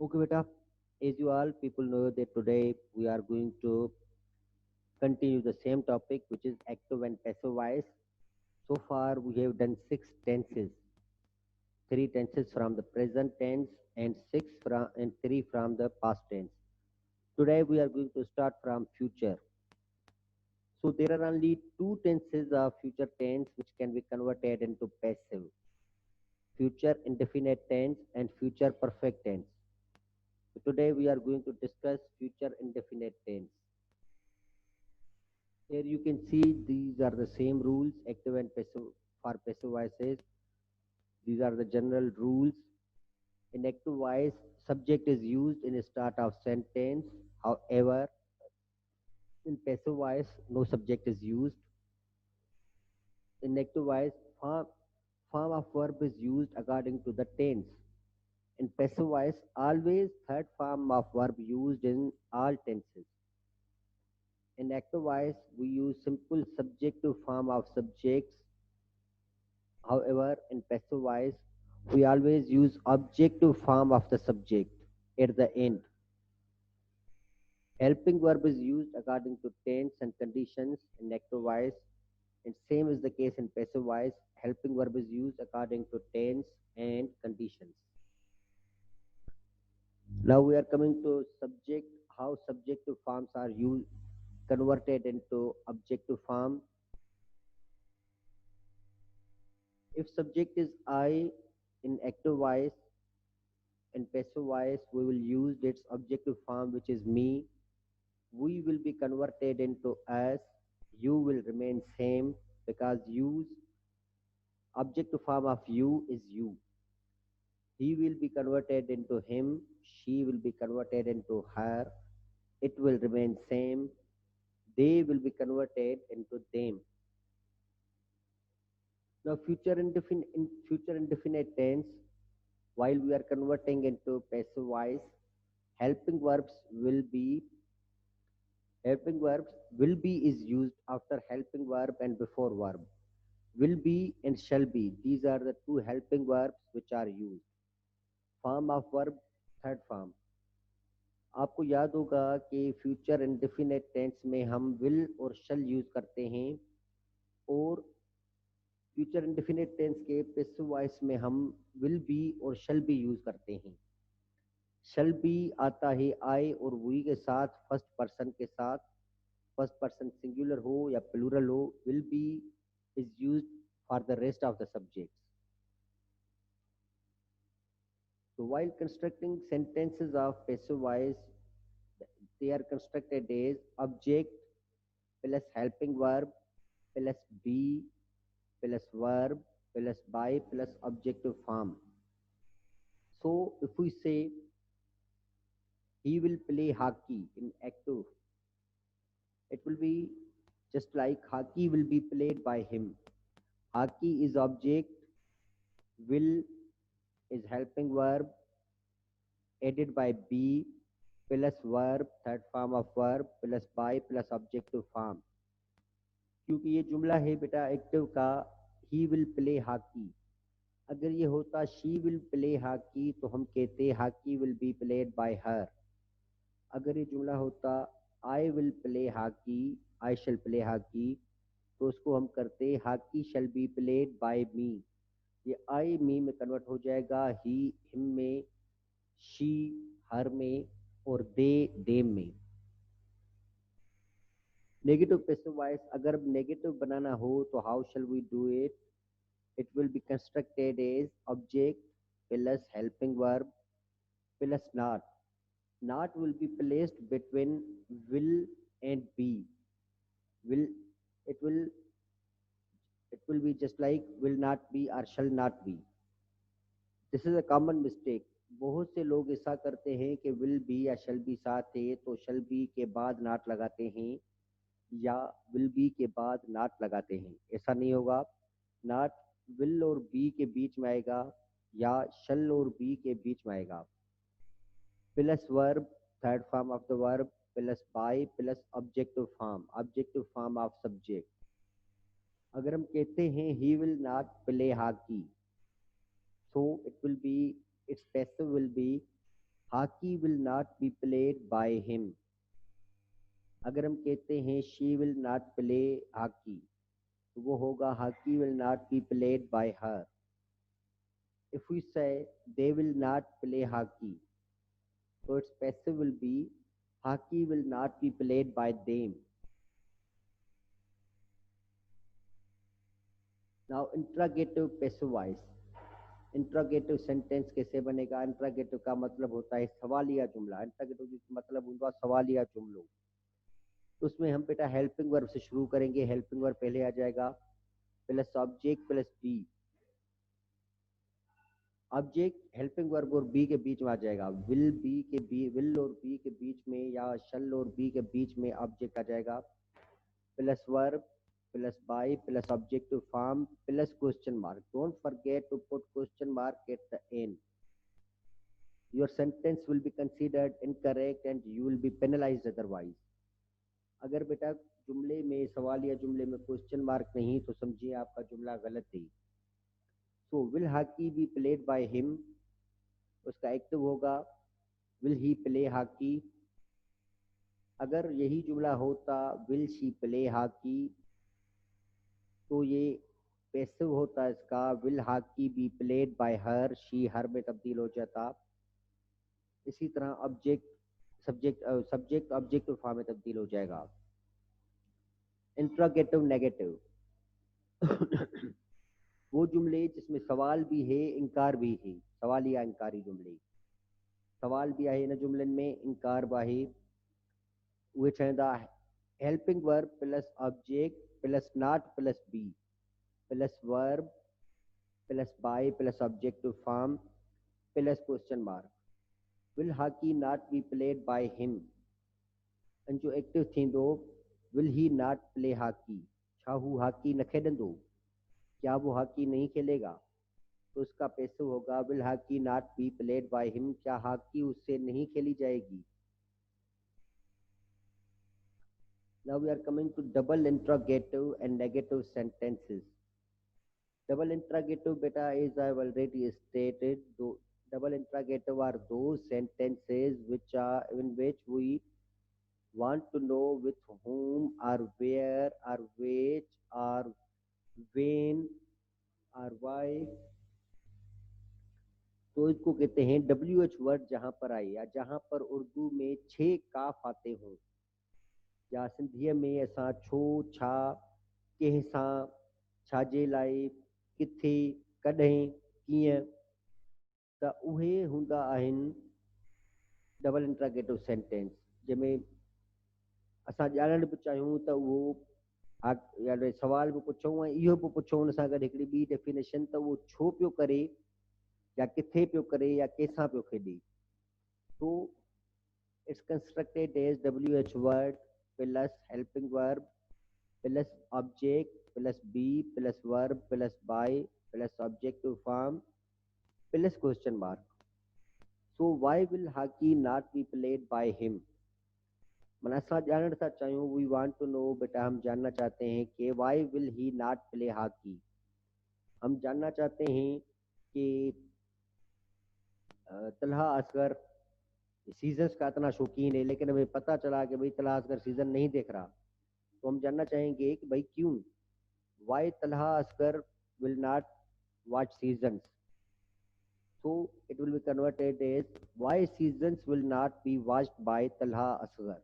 Okay, beta. As you all people know that today we are going to continue the same topic, which is active and passive voice. So far, we have done six tenses, three tenses from the present tense, and three from the past tense. Today, we are going to start from future. So there are only two tenses of future tense which can be converted into passive: future indefinite tense and future perfect tense. So today, we are going to discuss future indefinite tense. Here you can see these are the same rules, active and passive for passive voices. These are the general rules. In active voice, subject is used in the start of sentence. However, in passive voice, no subject is used. In active voice, form of verb is used according to the tense. In passive voice, always third form of verb used in all tenses. In active voice, we use simple subjective form of subjects. However, in passive voice, we always use objective form of the subject at the end. Helping verb is used according to tense and conditions in active voice, and same is the case in passive voice. Helping verb is used according to tense and conditions. Now we are coming to subject, how subjective forms are used, converted into objective form. If subject is I in active voice, in passive voice, we will use its objective form, which is me. We will be converted into us. You will remain same because use objective form of you is you. He will be converted into him. She will be converted into her. It will remain same. They will be converted into them. Now, future indefinite tense, while we are converting into passive voice, helping verbs will be helping verbs will be is used after helping verb and before verb. Will be and shall be. These are the two helping verbs which are used. Form of verb, third form. आपको याद होगा कि future indefinite tense में हम will और शल use करते हैं और फ्यूचर इंडेफिनेट टेंस के पैसिव वॉइस में हम विल बी और शल बी यूज करते हैं. शल बी आता है आई और वी के साथ फर्स्ट पर्सन के साथ. फर्स्ट पर्सन सिंगुलर हो या प्लूरल हो, will be is used for the rest of the subjects. So while constructing sentences of passive voice, they are constructed as object plus helping verb plus be plus verb plus by plus objective form. So if we say he will play hockey in active, it will be just like hockey will be played by him. Hockey is object, will is helping verb, added by be plus verb, third form of verb plus by plus objective form. क्योंकि ये जुमला है बेटा active का, he will play hockey. अगर ये होता she will play hockey तो हम कहते hockey will be played by her. अगर ये जुमला होता I will play hockey, I shall play hockey, तो उसको हम करते hockey shall be played by me. ये आई मी में कन्वर्ट हो जाएगा ही हिम में, शी हर में और दे देम में. नेगेटिव पैसिव वॉइस अगर नेगेटिव बनाना हो तो how shall we do it. It will be constructed as object plus helping verb plus not. Not will be placed between will and be. will it will it will be just like will not be or shall not be. This is a common mistake. बहुत से लोग ऐसा करते हैं कि will be या शल B साथ है तो शल बी के बाद नॉट लगाते हैं या विल बी के बाद नॉट लगाते हैं. ऐसा नहीं होगा. नॉट विल और बी के बीच में आएगा या शल और बी के बीच में आएगा. Plus verb, third form of the verb plus by plus objective form of subject. अगर हम कहते हैं he will not play hockey, so it will be its passive will be hockey will not be played by him. अगर हम कहते हैं she will not play hockey, तो वो होगा hockey will not be played by her. If we say they will not play hockey, so its passive will be hockey will not be played by them. Now interrogative passive voice, interrogative sentence कैसे बनेगा? Interrogative का मतलब होता है सवालिया जुमला। Interrogative का मतलब होगा सवालिया जुमलों। तो उसमें हम बेटा हेल्पिंग वर्ब से शुरू करेंगे। हेल्पिंग वर्ब पहले आ जाएगा plus object plus be. Object helping verb और बी के बीच में आ जाएगा। विल बी के बी, विल और बी के बीच में या शल और बी के बीच में ऑब्जेक्ट आ जाएगा plus verb plus by plus objective form plus question mark. Don't forget to put question mark at the end. Your sentence will be considered incorrect and you will be penalized otherwise. अगर बेटा जुमले में, सवाल या जुमले में question mark नहीं तो समझिए आपका जुमला गलत है। So will hockey B played by him, उसका एक्टिव होगा विल ही प्ले हॉकी। अगर यही जुमला होता विल शी प्ले हॉकी, तो ये पैसिव होता है इसका will hockey B played by her, she her में तब्दील हो जाता। इसी तरह ऑब्जेक्ट सब्जेक्ट ऑब्जेक्टिव फॉर्म में तब्दील हो जाएगा। इंट्रोगेटिव नेगेटिव वो जुमले जिसमें सवाल भी है इनकार भी है, सवाल या इंकारी जुमले। सवाल भी आहे इन जुमलन में, इनकार भी आहे। उहे ठहंदा helping verb plus object plus not plus be plus verb plus by plus objective form plus question mark. Will hockey not be played by him, ऐं जो एक्टिव थींदो will he not play hockey, छा हू hockey न खेॾंदो, क्या वो hockey नहीं खेलेगा? तो उसका पैसिव होगा will hockey not be played by him, क्या हॉकी उससे नहीं खेली जाएगी। Now we are coming to double interrogative and negative sentences. Double interrogative beta, as I have already stated, double interrogative are those sentences which are in which we want to know with whom or where or which or when or why। तो इसको कहते हैं WH word जहां पर आए या जहां पर उर्दू में 6 काफ आते हों, या सिंधीअ में असां छो, छा, कंहिंसां, छाजे लाइ, किथे, कॾहिं, कीअं, त उहे हूंदा आहिनि डबल इंट्रागेटिव सेंटेंस, जंहिंमें असां ॼाणण बि चाहियूं त उहो यानी सवाल बि पुछूं ऐं इहो बि पुछूं उन सां गॾु हिकिड़ी ॿी डेफिनेशन, त उहो छो पियो करे या किथे पियो करे या कंहिंसां पियो खेॾे। तो it's constructed as WH word plus helping verb plus object plus be plus verb plus by plus objective form plus question mark. So why will hockey not be played by him, मन असां ॼाणण था चाहियूं, we want to know, बेटा हम जानना चाहते हैं कि why will he not play hockey. हम जानना चाहते हैं कि तलहा असगर सीजन्स का इतना शौकीन है, लेकिन हमें पता चला कि भाई तलहा असगर सीजन नहीं देख रहा। तो हम जानना चाहेंगे कि भाई क्यों, why Talha Asghar will not watch seasons. So it will be converted as why seasons will not be watched by Talha Asghar.